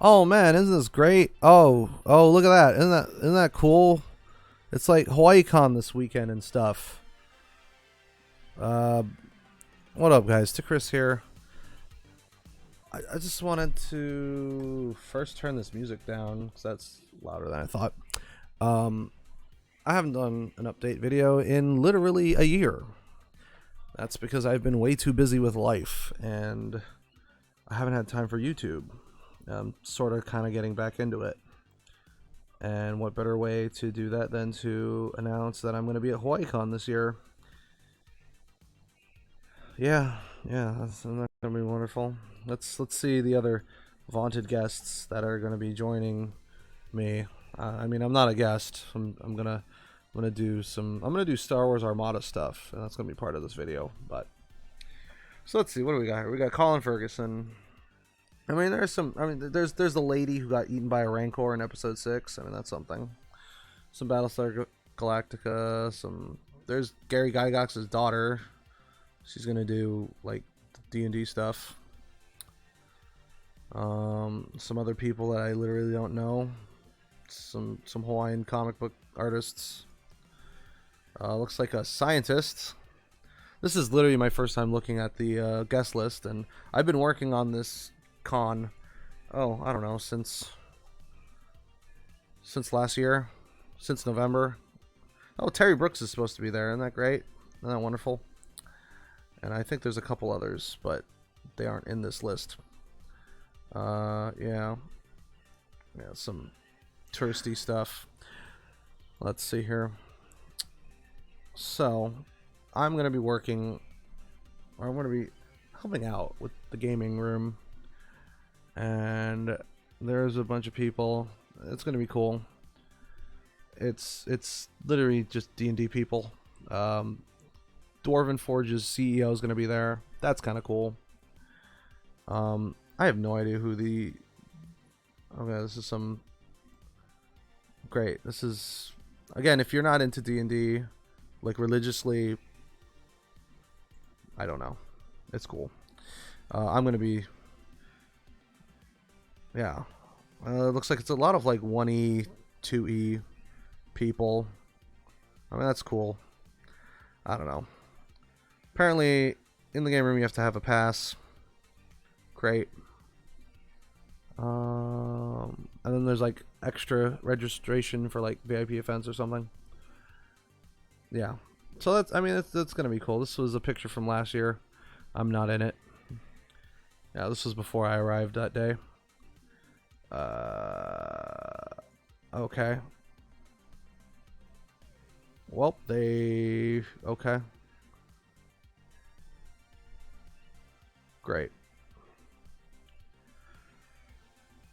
Oh man, isn't this great? Oh, look at that. Isn't that cool? It's like HawaiiCon this weekend and stuff. Uh, what up, guys? To Chris here. I just wanted to first turn this music down because that's louder than I thought. Um, I haven't done an update video in literally a year. That's because I've been way too busy with life and I haven't had time for YouTube. I'm sort of kind of getting back into it. And what better way to do that than to announce that I'm going to be at HawaiiCon this year. Yeah, that's going to be wonderful. Let's see the other vaunted guests that are going to be joining me. I mean, I'm not a guest. I'm gonna do Star Wars Armada stuff, and that's gonna be part of this video. But so let's see, what do we got here? We got Colin Ferguson. I mean, there's the lady who got eaten by a Rancor in episode 6. I mean, that's something. Some Battlestar Galactica. There's Gary Gygax's daughter. She's gonna do like D&D stuff. Some other people that I literally don't know. Some Hawaiian comic book artists. Looks like a scientist. This is literally my first time looking at the guest list, and I've been working on this con. Oh, I don't know, since last year, since November. Oh, Terry Brooks is supposed to be there. Isn't that great? Isn't that wonderful? And I think there's a couple others, but they aren't in this list. Yeah, some touristy stuff. Let's see here. So, I'm going to be working, or I'm going to be helping out with the gaming room. And there's a bunch of people. It's going to be cool. It's literally just D&D people. Dwarven Forge's CEO is going to be there. That's kind of cool. I have no idea who the... Okay, this is some... Great. This is... Again, if you're not into D&D, like religiously, I don't know. It's cool. I'm going to be... Yeah. It looks like it's a lot of like 1E, 2E people. I mean, that's cool. I don't know. Apparently, in the game room, you have to have a pass. Great. And then there's like extra registration for like VIP events or something. Yeah. So that's, I mean, that's gonna be cool. This was a picture from last year. I'm not in it. Yeah, this was before I arrived that day. Okay. Well, okay. Great.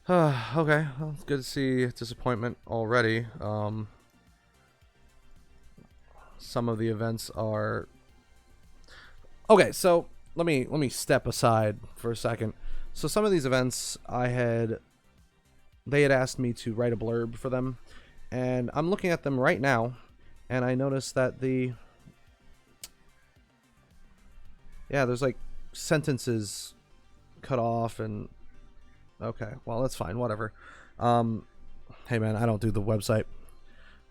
Okay, well, it's good to see disappointment already. Some of the events are... Okay, so let me step aside for a second. So some of these events they had asked me to write a blurb for them, and I'm looking at them right now, and I noticed that there's like sentences cut off and... Okay, well, that's fine, whatever. Hey man, I don't do the website.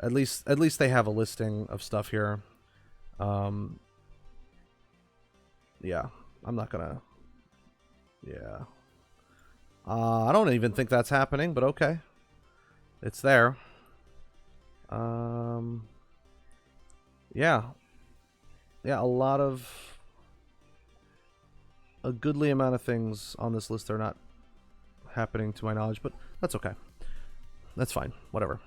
At least they have a listing of stuff here. Yeah, I'm not gonna... Yeah. I don't even think that's happening, but okay. It's there. Yeah. Yeah, a goodly amount of things on this list are not happening to my knowledge, but that's okay. That's fine. Whatever.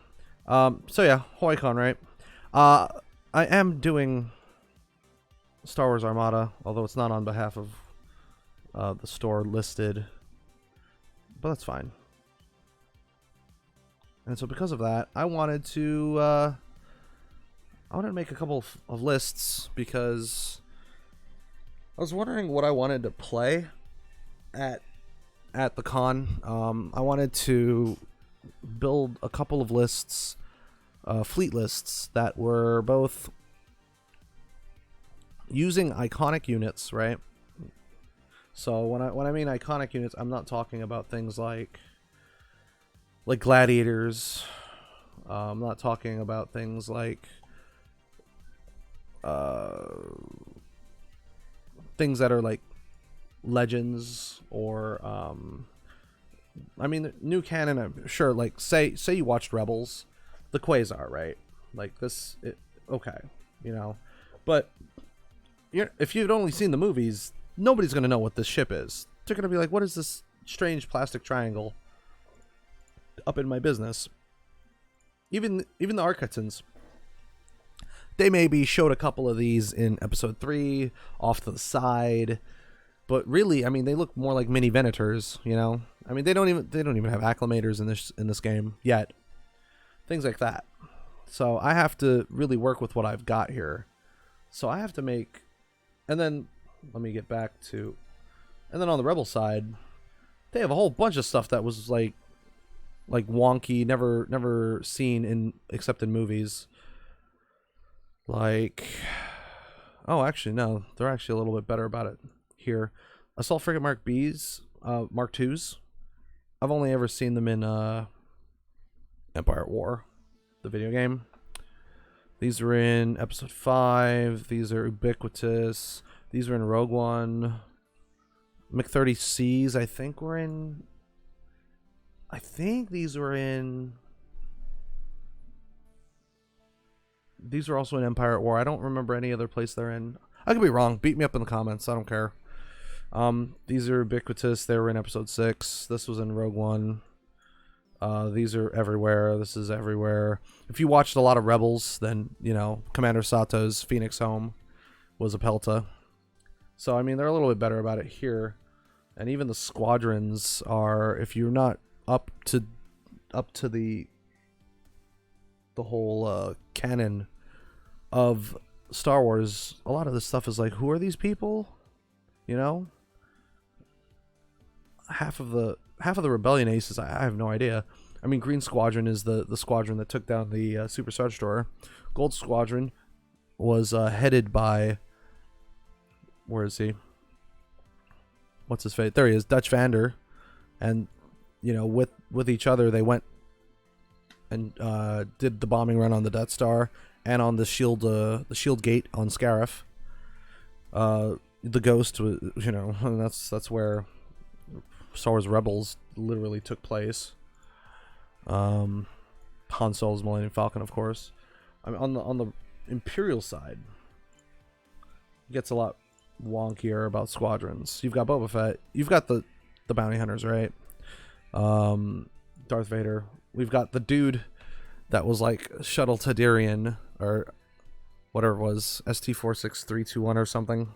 So yeah, HawaiiCon, right? I am doing Star Wars Armada, although it's not on behalf of the store listed, but that's fine. And so because of that, I wanted to make a couple of lists because I was wondering what I wanted to play at the con. I wanted to build a couple of lists, fleet lists that were both using iconic units, right? So when I mean iconic units, I'm not talking about things like like gladiators. I'm not talking about things like things that are like legends or I mean new canon. I'm sure, like say you watched Rebels, the Quasar, right? Like this, okay, you know, but if you'd only seen the movies, nobody's gonna know what this ship is. They're gonna be like, what is this strange plastic triangle up in my business? Even the Arquettons, they maybe showed a couple of these in episode 3 off to the side, but really, I mean, they look more like mini Venators, you know? I mean, they don't even have acclimators in this game yet. Things like that. So I have to really work with what I've got here. So I have to make, and then let me get back to, and then on the Rebel side, they have a whole bunch of stuff that was like wonky, never seen in except in movies. Like, oh, actually no, they're actually a little bit better about it here. Assault Frigate Mark B's, Mark IIs. I've only ever seen them in Empire at War, the video game. These are in episode 5. These are ubiquitous. These are in Rogue One. MiG-30Cs, I think were in. I think these were in. These were also in Empire at War. I don't remember any other place they're in. I could be wrong. Beat me up in the comments. I don't care. These are ubiquitous. They were in episode 6. This was in Rogue One. These are everywhere. This is everywhere. If you watched a lot of Rebels, then, you know, Commander Sato's Phoenix Home was a Pelta. So, I mean, they're a little bit better about it here. And even the squadrons are, if you're not up to the whole canon of Star Wars, a lot of this stuff is like, who are these people? You know? Half of the Rebellion Aces, I have no idea. I mean, Green Squadron is the squadron that took down the Super Star Destroyer. Gold Squadron was headed by, where is he? What's his face? There he is, Dutch Vander. And, you know, with each other, they went and did the bombing run on the Death Star and on the shield gate on Scarif. The Ghost was, you know, and that's where Star Wars Rebels literally took place. Han Solo's Millennium Falcon, of course. I mean, on the Imperial side, it gets a lot wonkier about squadrons. You've got Boba Fett. You've got the bounty hunters, right? Darth Vader. We've got the dude that was like Shuttle Tadirian or whatever it was, ST-46321 or something,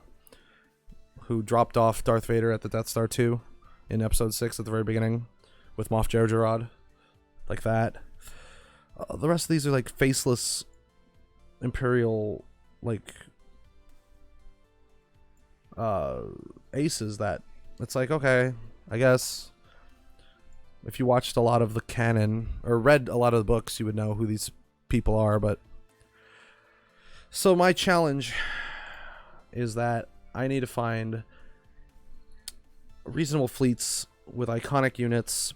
who dropped off Darth Vader at the Death Star 2 in episode 6 at the very beginning with Moff Jojerod, like that. The rest of these are like faceless Imperial like aces that it's like, okay, I guess if you watched a lot of the canon or read a lot of the books, you would know who these people are. But so my challenge is that I need to find reasonable fleets with iconic units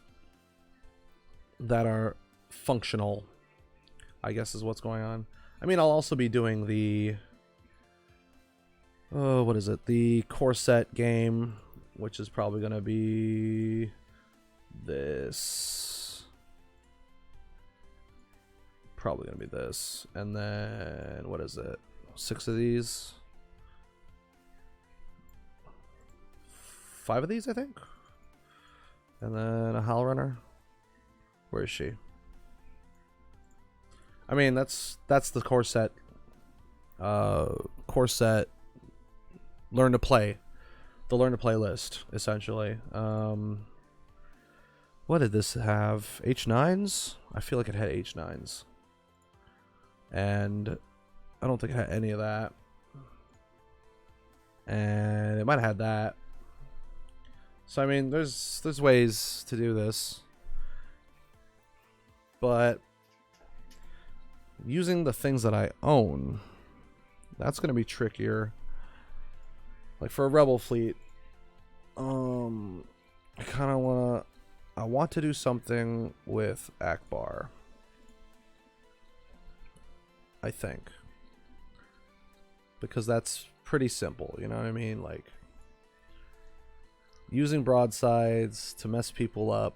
that are functional, I guess is what's going on. I mean, I'll also be doing the what is it? The Corset game, which is probably going to be this. Probably going to be this. And then, what is it? 6 of these. 5 of these, I think. And then a Howl Runner. Where is she? I mean, that's the Corset. Corset. Learn to play. The learn to play list, essentially. What did this have? H9s? I feel like it had H9s. And I don't think it had any of that. And it might have had that. So I mean, there's ways to do this. But using the things that I own, that's going to be trickier. Like for a Rebel fleet, I kind of want to I want to do something with Akbar. I think. Because that's pretty simple, you know what I mean? Like, using broadsides to mess people up,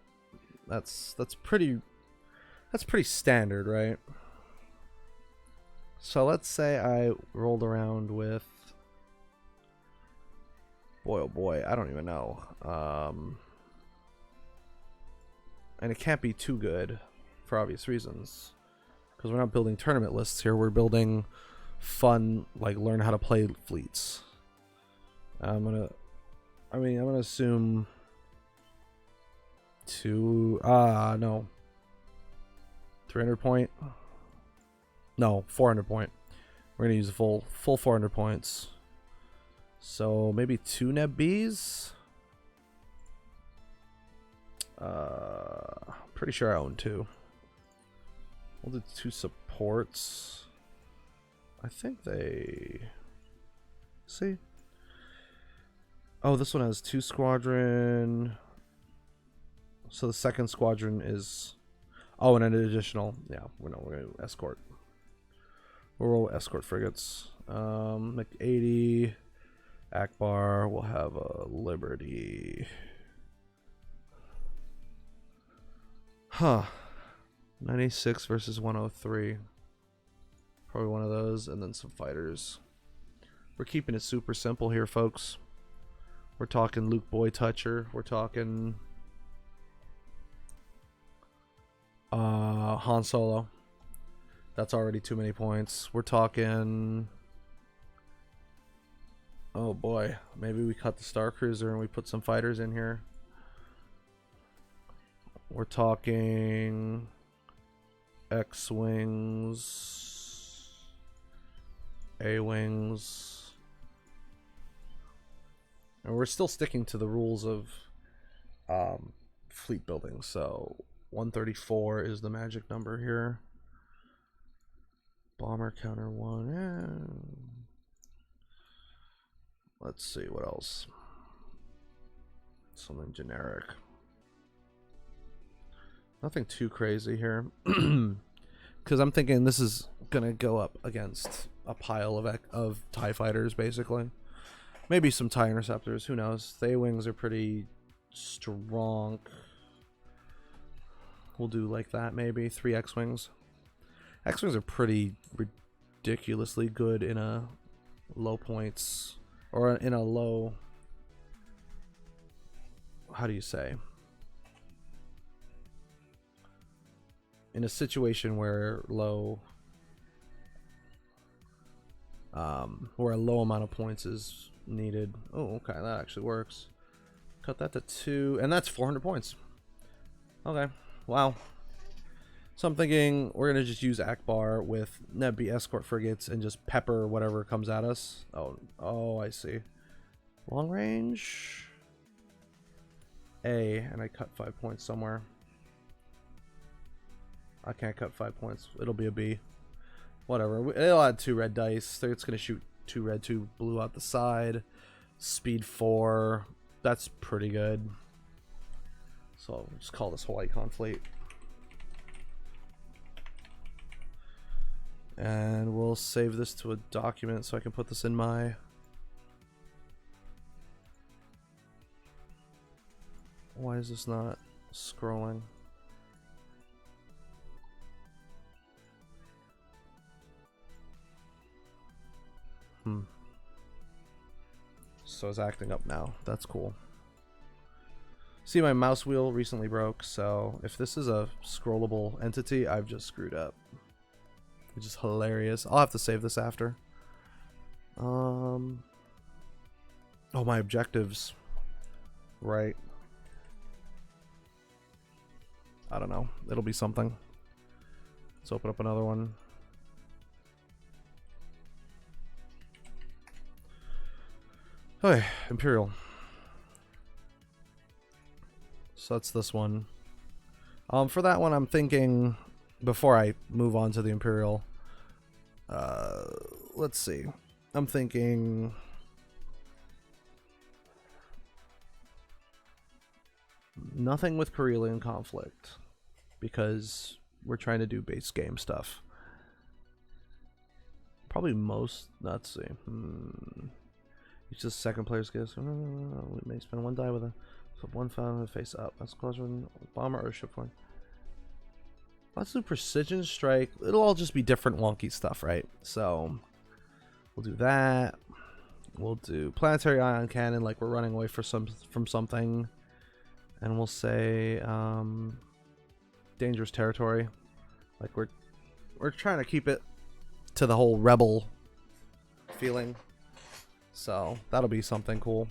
that's pretty standard, right? So let's say I rolled around with, boy oh boy, I don't even know. And it can't be too good for obvious reasons, because we're not building tournament lists here. We're building fun, like, learn how to play fleets. I'm gonna assume no, 300 point, no, 400 point. We're gonna use the full 400 points, so maybe 2 Neb Bs. Pretty sure I own 2. We'll do 2 supports. I think they... See? Oh, this one has 2 squadron. So the second squadron is... Oh, and an additional... Yeah, we're going to escort. We'll roll escort frigates. Like 80. Akbar will have a Liberty. Huh. 96 versus 103. Probably one of those, and then some fighters. We're keeping it super simple here, folks. We're talking Luke Boy Toucher. We're talking Han Solo. That's already too many points. We're talking... Oh boy. Maybe we cut the Star Cruiser and we put some fighters in here. We're talking X-Wings, A-Wings. And we're still sticking to the rules of fleet building. So 134 is the magic number here. Bomber counter 1. Let's see what else. Something generic. Nothing too crazy here. Because I'm thinking this is going to go up against a pile of TIE fighters, basically. Maybe some TIE interceptors. Who knows? The A-Wings are pretty strong. We'll do like that, maybe. 3 X-Wings. X-Wings are pretty ridiculously good in a low points. Or in a low... How do you say? In a situation where a low amount of points is needed. Oh, okay, that actually works. Cut that to 2, and that's 400 points. Okay, wow. So I'm thinking we're gonna just use Akbar with Neb B escort frigates and just pepper whatever comes at us. Oh, I see. Long range A, and I cut 5 points somewhere. I can't cut 5 points. It'll be a B. Whatever. It'll add 2 red dice. It's going to shoot 2 red, 2 blue out the side. Speed 4. That's pretty good. So I'll just call this HawaiiCon fleet. And we'll save this to a document so I can put this in my... Why is this not scrolling? So it's acting up now. That's cool. See, my mouse wheel recently broke, so if this is a scrollable entity, I've just screwed up. Which is hilarious. I'll have to save this after. Oh, my objectives. Right. I don't know. It'll be something. Let's open up another one. Okay, Imperial. So that's this one. For that one, I'm thinking, before I move on to the Imperial, let's see. I'm thinking... Nothing with Karelian conflict, because we're trying to do base game stuff. Probably most. Let's see. Each of the second player's gifts. We may spend 1 die with a one found face up. That's closer than bomber or ship one. Let's do precision strike. It'll all just be different wonky stuff, right? So we'll do that. We'll do planetary ion cannon, like we're running away from something, and we'll say dangerous territory, like we're trying to keep it to the whole rebel feeling. So that'll be something cool.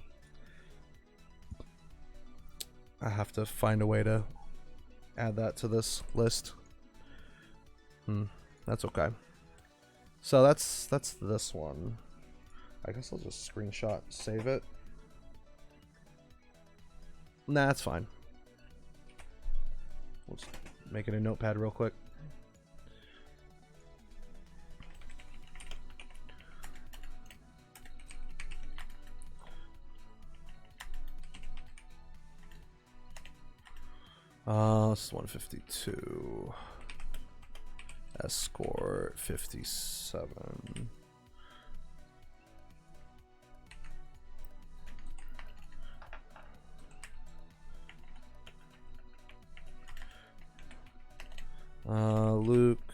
I have to find a way to add that to this list. That's okay. So that's this one. I guess I'll just screenshot, save it. Nah, that's fine. We'll just make it a notepad real quick. This is 152. Escort 57. Luke.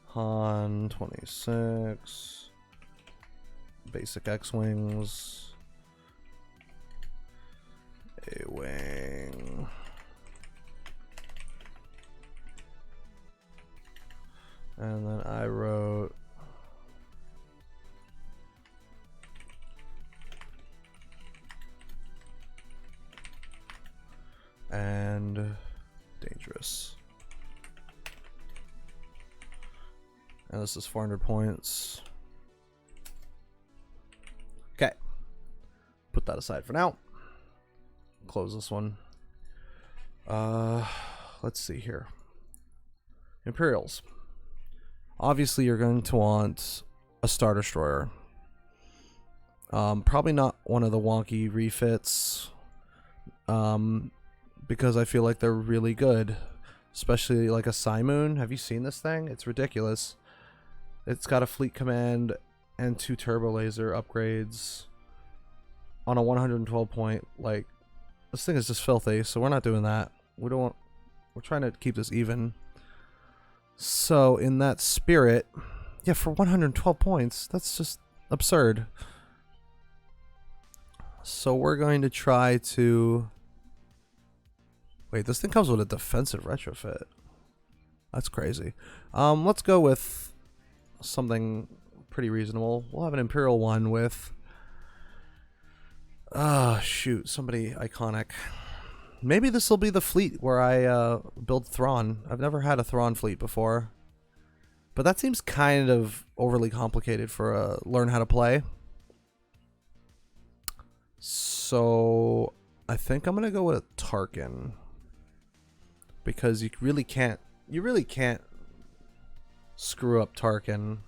Han 26. Basic X-Wings. A-Wing. And then I wrote and dangerous. And this is 400 points. Okay. Put that aside for now. Close this one. Let's see here. Imperials. Obviously, you're going to want a Star Destroyer. Probably not one of the wonky refits. Because I feel like they're really good. Especially like a Simoon. Have you seen this thing? It's ridiculous. It's got a fleet command and 2 turbo laser upgrades on a 112 point. Like, this thing is just filthy, so we're not doing that. We don't want, we're trying to keep this even. So in that spirit, yeah, for 112 points, that's just absurd. So we're going to try to... Wait, this thing comes with a defensive retrofit. That's crazy. Let's go with something pretty reasonable. We'll have an Imperial one with... shoot, somebody iconic. Maybe this will be the fleet where I build Thrawn. I've never had a Thrawn fleet before. But that seems kind of overly complicated for learn how to play. So I think I'm gonna go with a Tarkin. Because you really can't screw up Tarkin.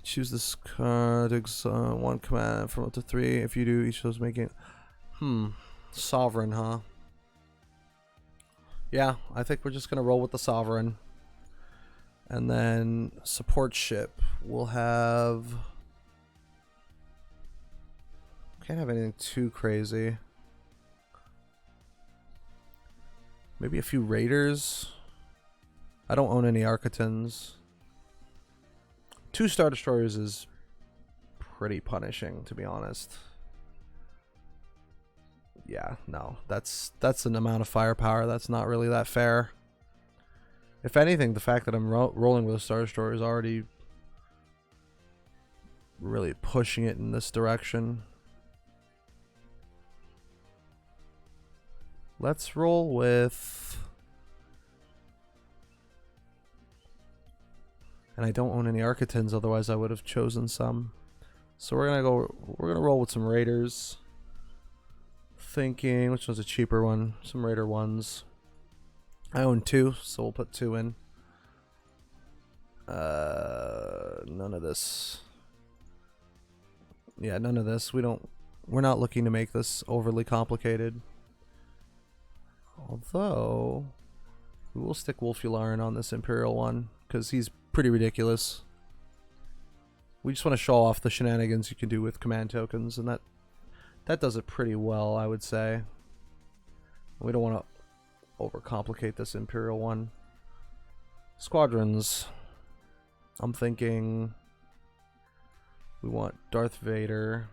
Choose this card, one command from up to 3. If you do, each of those making... Sovereign, huh? Yeah, I think we're just going to roll with the Sovereign. And then support ship. We'll have... Can't have anything too crazy. Maybe a few Raiders. I don't own any Architons. 2 Star Destroyers is pretty punishing, to be honest. Yeah, no, that's an amount of firepower that's not really that fair. If anything, the fact that I'm rolling with a Star Destroyer is already really pushing it in this direction. Let's roll with... And I don't own any Architons, otherwise I would have chosen some. So we're gonna roll with some Raiders. Thinking which one's a cheaper one? Some Raider ones. I own 2, so we'll put 2 in. None of this. Yeah, none of this. We're not looking to make this overly complicated. Although, we will stick Wolfularin on this Imperial one, because he's pretty ridiculous. We just want to show off the shenanigans you can do with command tokens, and that does it pretty well, I would say. We don't want to overcomplicate this Imperial one. Squadrons. I'm thinking we want Darth Vader.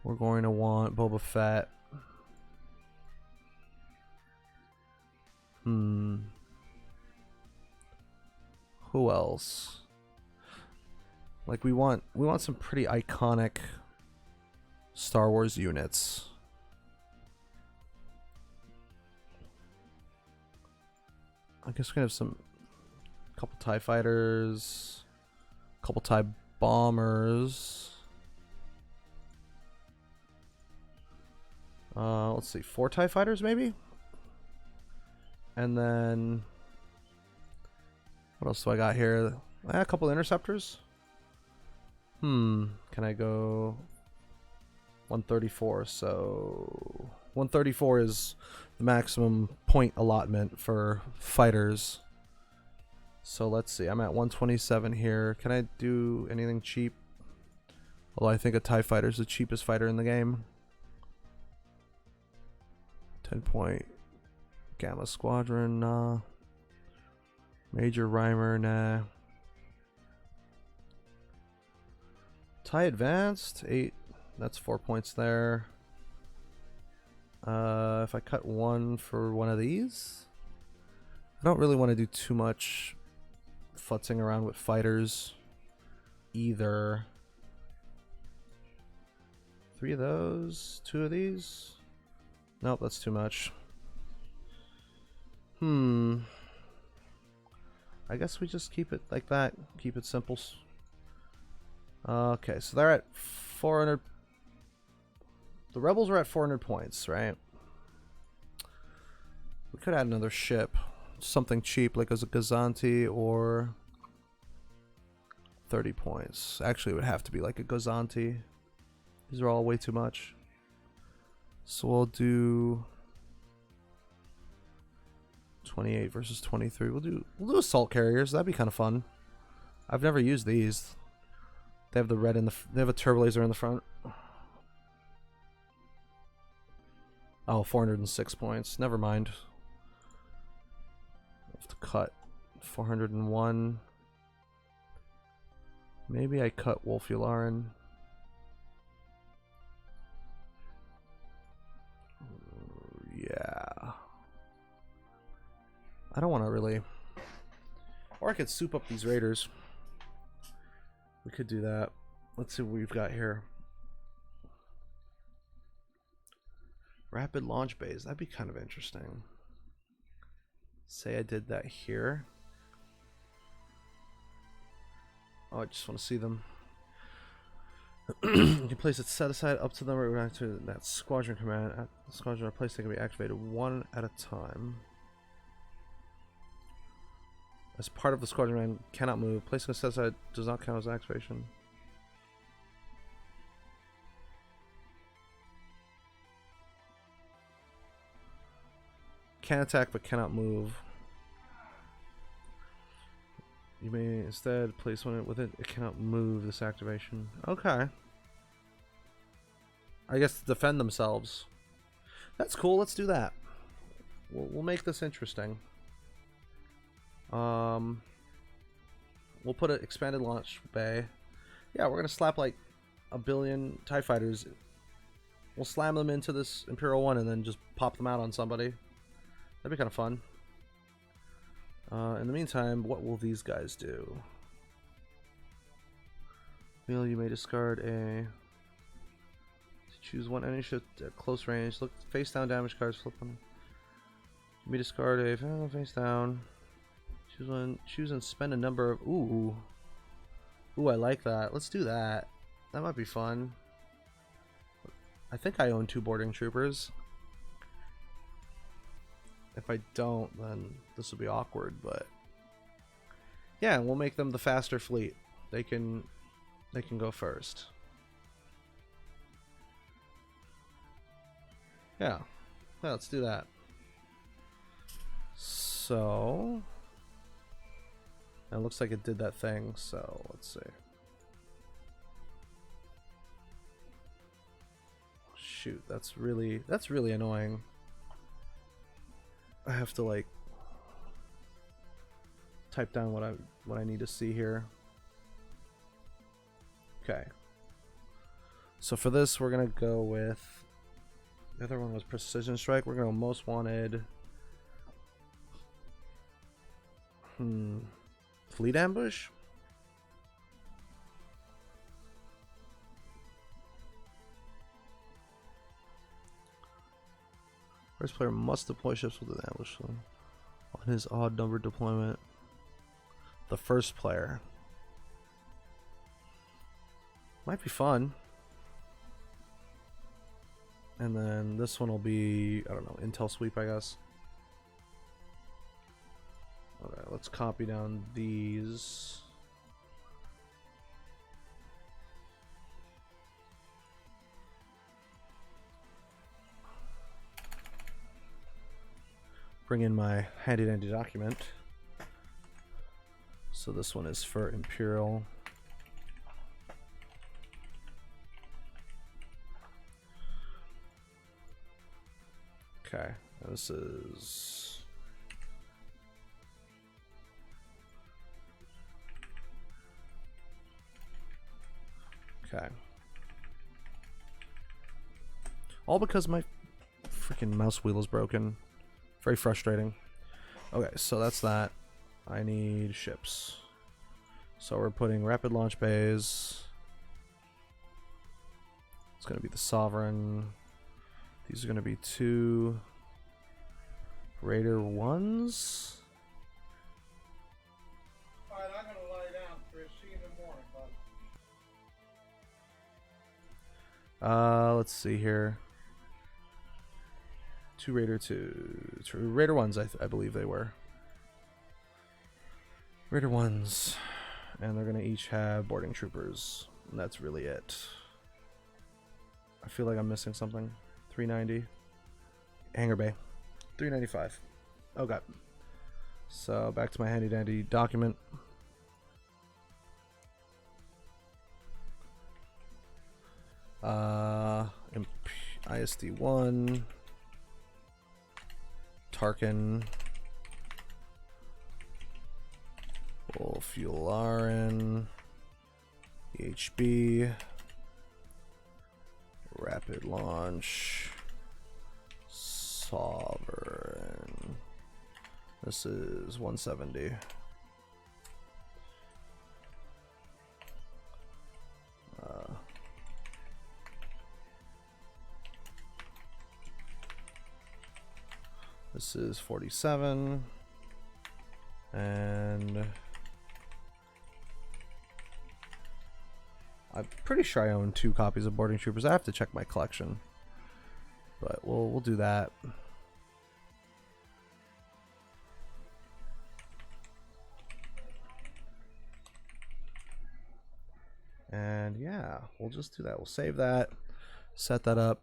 We're going to want Boba Fett. Who else? Like we want some pretty iconic Star Wars units. I guess we're gonna have couple TIE fighters, couple TIE bombers. Let's see, 4 TIE fighters maybe? And then what else do I got here? A couple interceptors. Can I go 134? So 134 is the maximum point allotment for fighters. So let's see, I'm at 127 here. Can I do anything cheap? Although I think a TIE fighter is the cheapest fighter in the game. 10-point Gamma Squadron, nah. Major Rhymer, nah. TIE Advanced, 8. That's 4 points there. If I cut 1 for one of these, I don't really want to do too much futzing around with fighters either. 3 of those, 2 of these. Nope, that's too much. I guess we just keep it like that. Keep it simple. Okay, so they're at 400. The rebels are at 400 points, right? We could add another ship. Something cheap like as a Gazanti or 30 points. Actually, it would have to be like a Gazanti. These are all way too much. So we'll do 28 versus 23. We'll do assault carriers. That'd be kind of fun. I've never used these. They have the red in the. They have a turbo laser in the front. Oh, 406 points. Never mind. I have to cut 401. Maybe I cut Wolfularin. Yeah. I don't want to really. Or I could soup up these raiders. We could do that. Let's see what we've got here. Rapid launch bays. That'd be kind of interesting. Say I did that here. Oh, I just want to see them. You can place it set aside up to them or back to that squadron command. At the squadron are placed, they can be activated one at a time. As part of the squadron command, cannot move. Placing a set aside does not count as activation. Can attack but cannot move. You may instead place one with it. It cannot move this activation. Okay. I guess to defend themselves. That's cool. Let's do that. We'll make this interesting. We'll put an expanded launch bay. Yeah, we're gonna slap like a billion TIE fighters. We'll slam them into this Imperial one and then just pop them out on somebody. That'd be kind of fun. In the meantime, what will these guys do? Well, you may discard a. Choose one enemy ship at close range. Look face down damage cards. Flip them. You may discard a face down. Choose one. Choose and spend a number of. Ooh, I like that. Let's do that. That might be fun. I think I own 2 boarding troopers. If I don't, then this will be awkward, but yeah, we'll make them the faster fleet. They can go first. Yeah. Yeah, let's do that. So it looks like it did that thing, so let's see. Shoot, that's really annoying. I have to like type down what I need to see here. Okay. So for this we're gonna go with, the other one was Precision Strike. We're gonna go Most Wanted. Fleet Ambush? First player must deploy ships with an ambush on his odd number deployment. The first player. Might be fun. And then this one will be, I don't know, Intel Sweep, I guess. Okay, let's copy down these. Bring in my handy dandy document. So this one is for Imperial. Okay, this is okay. All because my freaking mouse wheel is broken. Very frustrating. Okay, so that's that. I need ships. So we're putting rapid launch bays. It's gonna be the Sovereign. These are gonna be 2 Raider 1s. Alright, I'm gonna lie down, Chris. See you in the morning, bud. Let's see here. 2 Raider 1s, I believe they were. Raider 1s. And they're gonna each have boarding troopers. And that's really it. I feel like I'm missing something. 390. Hangar bay. 395. Okay. So back to my handy dandy document. ISD1. Tarkin. Fuelarin. EHB. Rapid launch. Sovereign. This is 170. This is 47. And I'm pretty sure I own 2 copies of Boarding Troopers. I have to check my collection, but we'll do that. And yeah, we'll just do that. We'll save that, set that up,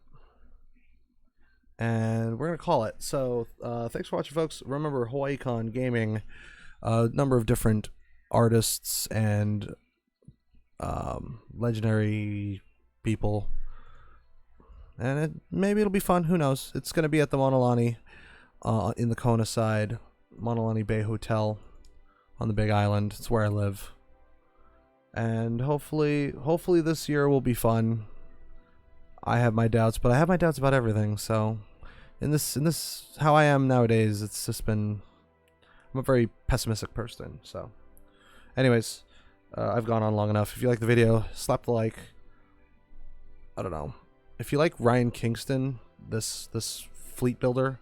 and we're gonna call it. So thanks for watching, folks. Remember, HawaiiCon Gaming, a number of different artists and legendary people, and maybe it'll be fun. Who knows? It's gonna be at the Monolani in the Kona side, Monolani Bay Hotel on the Big Island. It's where I live, and hopefully this year will be fun. I have my doubts, but I have my doubts about everything. So in this how I am nowadays, it's just been, I'm a very pessimistic person. So anyways, I've gone on long enough. If you like the video, slap the like. I don't know. If you like Ryan Kingston, this fleet builder,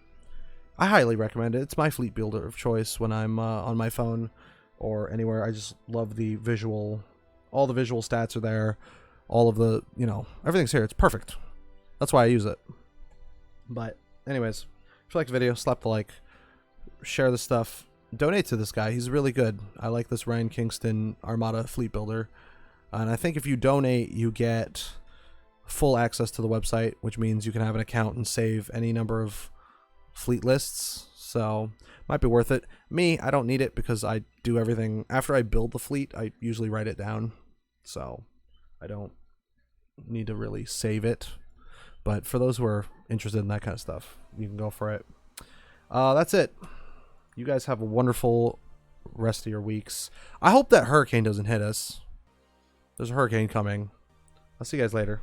I highly recommend it. It's my fleet builder of choice when I'm on my phone or anywhere. I just love the visual. All the visual stats are there. All of the, everything's here. It's perfect. That's why I use it. But anyways, if you like the video, slap the like, share the stuff. Donate to this guy. He's really good. I like this Ryan Kingston Armada fleet builder. And I think if you donate, you get full access to the website, which means you can have an account and save any number of fleet lists. So might be worth it. Me, I don't need it because I do everything after I build the fleet. I usually write it down, so I don't need to really save it. But for those who are interested in that kind of stuff, you can go for it. That's it. You guys have a wonderful rest of your weeks. I hope that hurricane doesn't hit us. There's a hurricane coming. I'll see you guys later.